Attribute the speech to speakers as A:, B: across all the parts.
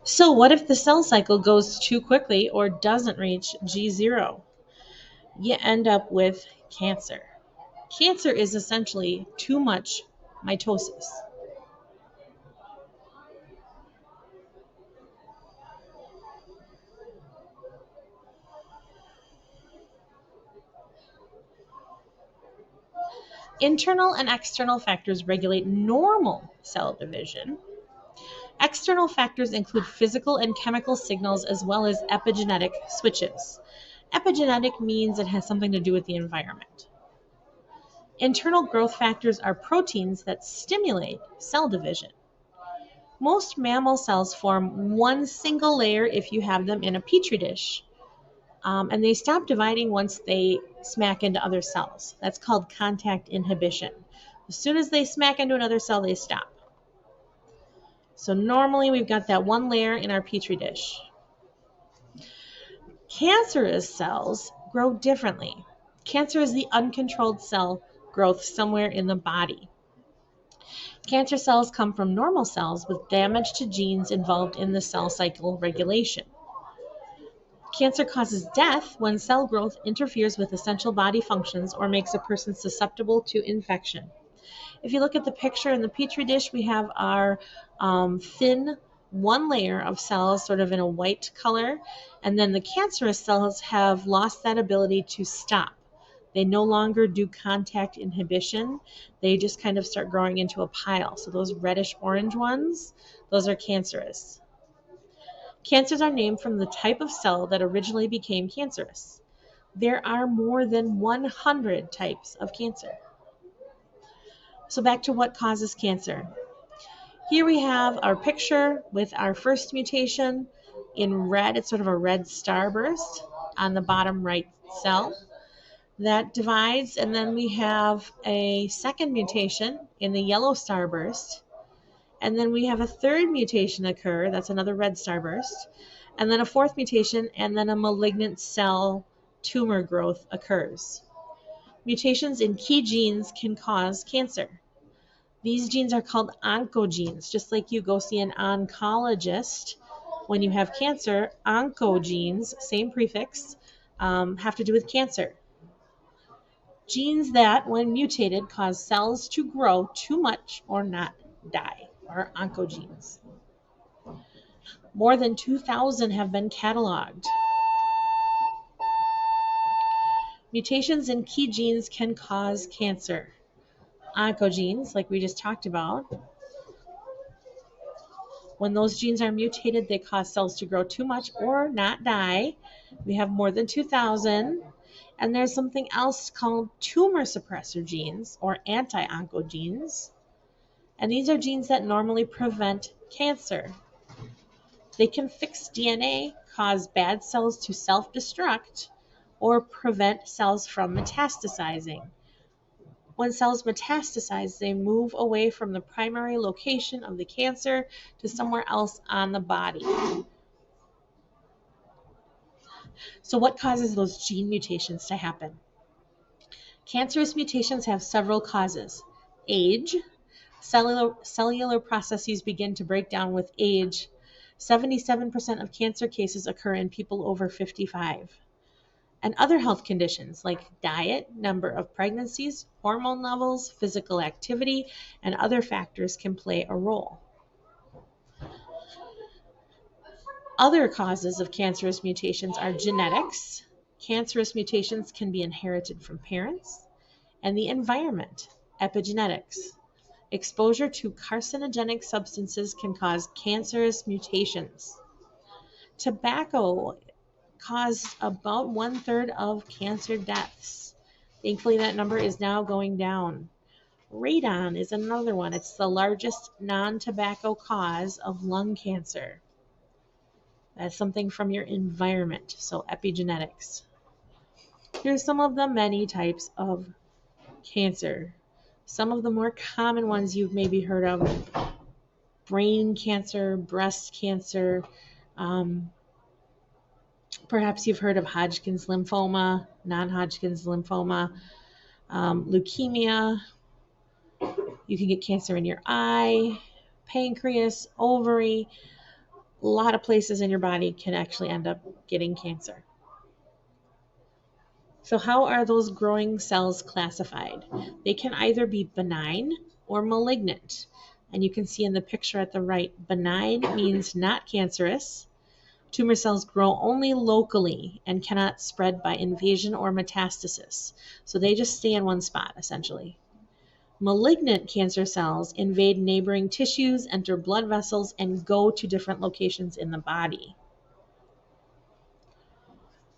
A: So what if the cell cycle goes too quickly or doesn't reach G0? You end up with cancer. Cancer is essentially too much mitosis. Internal and external factors regulate normal cell division. External factors include physical and chemical signals as well as epigenetic switches. Epigenetic means it has something to do with the environment. Internal growth factors are proteins that stimulate cell division. Most mammal cells form one single layer if you have them in a petri dish, and they stop dividing once they smack into other cells. That's called contact inhibition. As soon as they smack into another cell, they stop. So normally we've got that one layer in our petri dish. Cancerous cells grow differently. Cancer is the uncontrolled cell growth somewhere in the body. Cancer cells come from normal cells with damage to genes involved in the cell cycle regulation. Cancer causes death when cell growth interferes with essential body functions or makes a person susceptible to infection. If you look at the picture in the petri dish, we have our thin one layer of cells sort of in a white color, and then the cancerous cells have lost that ability to stop. They no longer do contact inhibition. They just kind of start growing into a pile. So those reddish orange ones, those are cancerous. Cancers are named from the type of cell that originally became cancerous. There are more than 100 types of cancer. So back to what causes cancer. Here we have our picture with our first mutation in red. It's sort of a red starburst on the bottom right cell that divides, and then we have a second mutation in the yellow starburst, and then we have a third mutation occur. That's another red starburst, and then a fourth mutation, and then a malignant cell tumor growth occurs. Mutations in key genes can cause cancer. These genes are called oncogenes. Just like you go see an oncologist when you have cancer, oncogenes, same prefix, have to do with cancer. Genes that, when mutated, cause cells to grow too much or not die are oncogenes. More than 2,000 have been cataloged. Mutations in key genes can cause cancer. Oncogenes, like we just talked about, when those genes are mutated, they cause cells to grow too much or not die. We have more than 2,000. And there's something else called tumor suppressor genes or anti-oncogenes. And these are genes that normally prevent cancer. They can fix DNA, cause bad cells to self-destruct, or prevent cells from metastasizing. When cells metastasize, they move away from the primary location of the cancer to somewhere else on the body. So what causes those gene mutations to happen? Cancerous mutations have several causes. Age. Cellular processes begin to break down with age. 77% of cancer cases occur in people over 55. And other health conditions like diet, number of pregnancies, hormone levels, physical activity, and other factors can play a role. Other causes of cancerous mutations are genetics. Cancerous mutations can be inherited from parents, and the environment, epigenetics. Exposure to carcinogenic substances can cause cancerous mutations. Tobacco caused about 1/3 of cancer deaths. Thankfully, that number is now going down. Radon is another one. It's the largest non-tobacco cause of lung cancer. That's something from your environment, so epigenetics. Here's some of the many types of cancer. Some of the more common ones you've maybe heard of: brain cancer, breast cancer, perhaps you've heard of Hodgkin's lymphoma, non-Hodgkin's lymphoma, leukemia. You can get cancer in your eye, pancreas, ovary, a lot of places in your body can actually end up getting cancer. So how are those growing cells classified? They can either be benign or malignant. And you can see in the picture at the right, benign means not cancerous. Tumor cells grow only locally and cannot spread by invasion or metastasis. So they just stay in one spot, essentially. Malignant cancer cells invade neighboring tissues, enter blood vessels, and go to different locations in the body.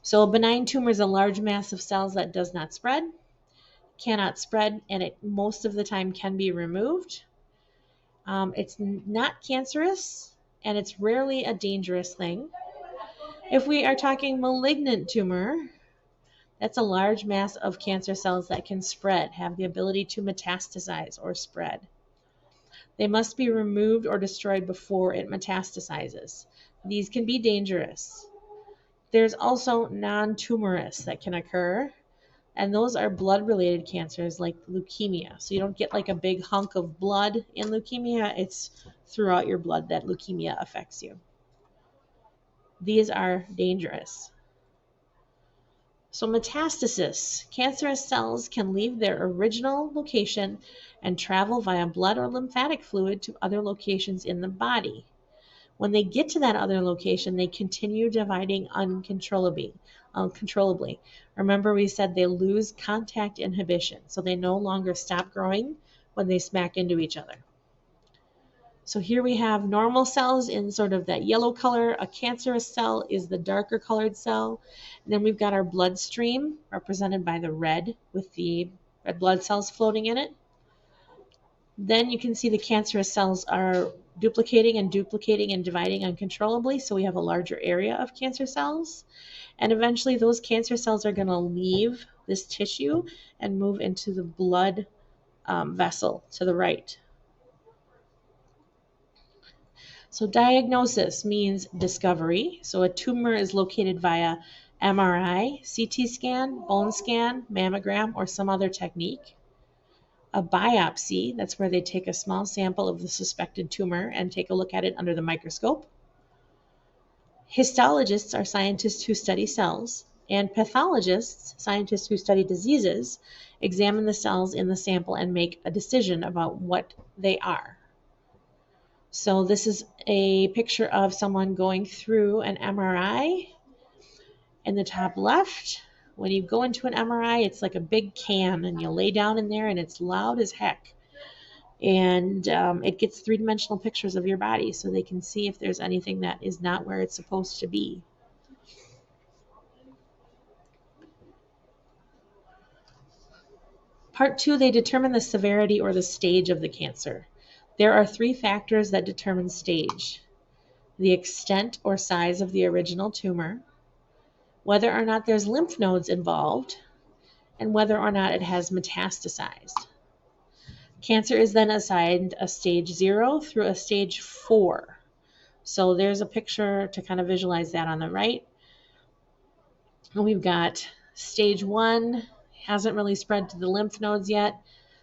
A: So a benign tumor is a large mass of cells that does not spread, cannot spread, and it most of the time can be removed. It's not cancerous, and it's rarely a dangerous thing. If we are talking malignant tumor, that's a large mass of cancer cells that can spread, have the ability to metastasize or spread. They must be removed or destroyed before it metastasizes. These can be dangerous. There's also non-tumorous that can occur, and those are blood-related cancers like leukemia. So you don't get like a big hunk of blood in leukemia. It's throughout your blood that leukemia affects you. These are dangerous. So metastasis. Cancerous cells can leave their original location and travel via blood or lymphatic fluid to other locations in the body. When they get to that other location, they continue dividing uncontrollably. Remember, we said they lose contact inhibition, so they no longer stop growing when they smack into each other. So here we have normal cells in sort of that yellow color. A cancerous cell is the darker colored cell. And then we've got our bloodstream represented by the red with the red blood cells floating in it. Then you can see the cancerous cells are duplicating and dividing uncontrollably. So we have a larger area of cancer cells. And eventually those cancer cells are going to leave this tissue and move into the blood vessel to the right. So diagnosis means discovery. So a tumor is located via MRI, CT scan, bone scan, mammogram, or some other technique. A biopsy, that's where they take a small sample of the suspected tumor and take a look at it under the microscope. Histologists are scientists who study cells, and pathologists, scientists who study diseases, examine the cells in the sample and make a decision about what they are. So this is a picture of someone going through an MRI. In the top left, when you go into an MRI, it's like a big can, and you lay down in there, and it's loud as heck. And it gets three-dimensional pictures of your body, so they can see if there's anything that is not where it's supposed to be. Part 2, they determine the severity or the stage of the cancer. There are 3 factors that determine stage: the extent or size of the original tumor, whether or not there's lymph nodes involved, and whether or not it has metastasized. Cancer is then assigned a stage 0 through a stage 4. So there's a picture to kind of visualize that on the right. And we've got stage 1, hasn't really spread to the lymph nodes yet.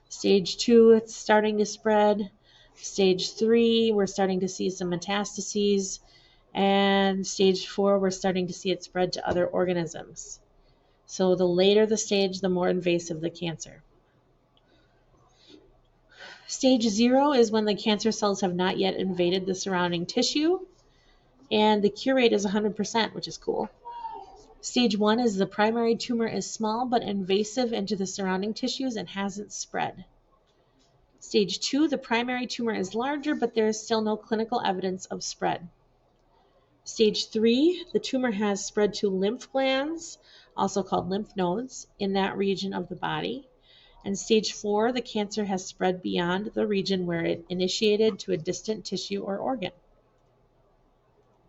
A: Stage 2, it's starting to spread. Stage 3, we're starting to see some metastases. And stage 4, we're starting to see it spread to other organisms. So the later the stage, the more invasive the cancer. Stage 0 is when the cancer cells have not yet invaded the surrounding tissue, and the cure rate is 100%, which is cool. Stage 1 is the primary tumor is small but invasive into the surrounding tissues and hasn't spread. Stage 2, the primary tumor is larger, but there is still no clinical evidence of spread. Stage 3, the tumor has spread to lymph glands, also called lymph nodes, in that region of the body. And stage 4, the cancer has spread beyond the region where it initiated to a distant tissue or organ.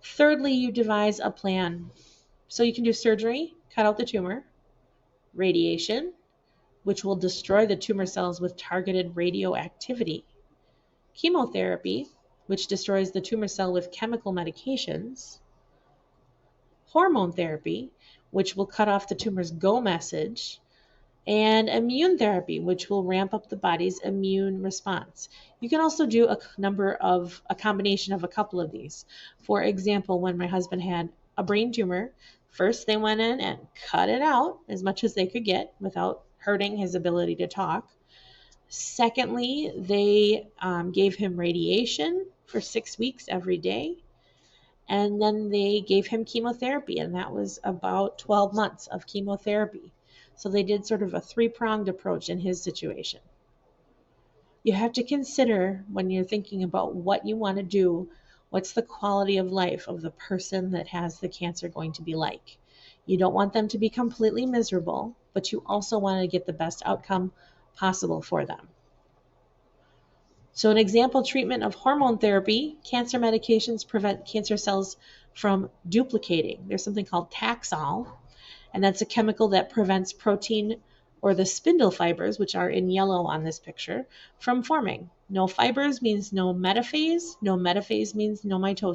A: Thirdly, you devise a plan. So you can do surgery, cut out the tumor, radiation, which will destroy the tumor cells with targeted radioactivity, chemotherapy, which destroys the tumor cell with chemical medications, hormone therapy, which will cut off the tumor's go message, and immune therapy, which will ramp up the body's immune response. You can also do a combination of a couple of these. For example, when my husband had a brain tumor, first they went in and cut it out as much as they could get without hurting his ability to talk. Secondly, they gave him radiation for 6 weeks every day. And then they gave him chemotherapy, and that was about 12 months of chemotherapy. So they did sort of a three-pronged approach in his situation. You have to consider when you're thinking about what you want to do, what's the quality of life of the person that has the cancer going to be like. You don't want them to be completely miserable, but you also want to get the best outcome possible for them. So an example treatment of hormone therapy, cancer medications prevent cancer cells from duplicating. There's something called Taxol, and that's a chemical that prevents protein or the spindle fibers, which are in yellow on this picture, from forming. No fibers means no metaphase. No metaphase means no mitosis.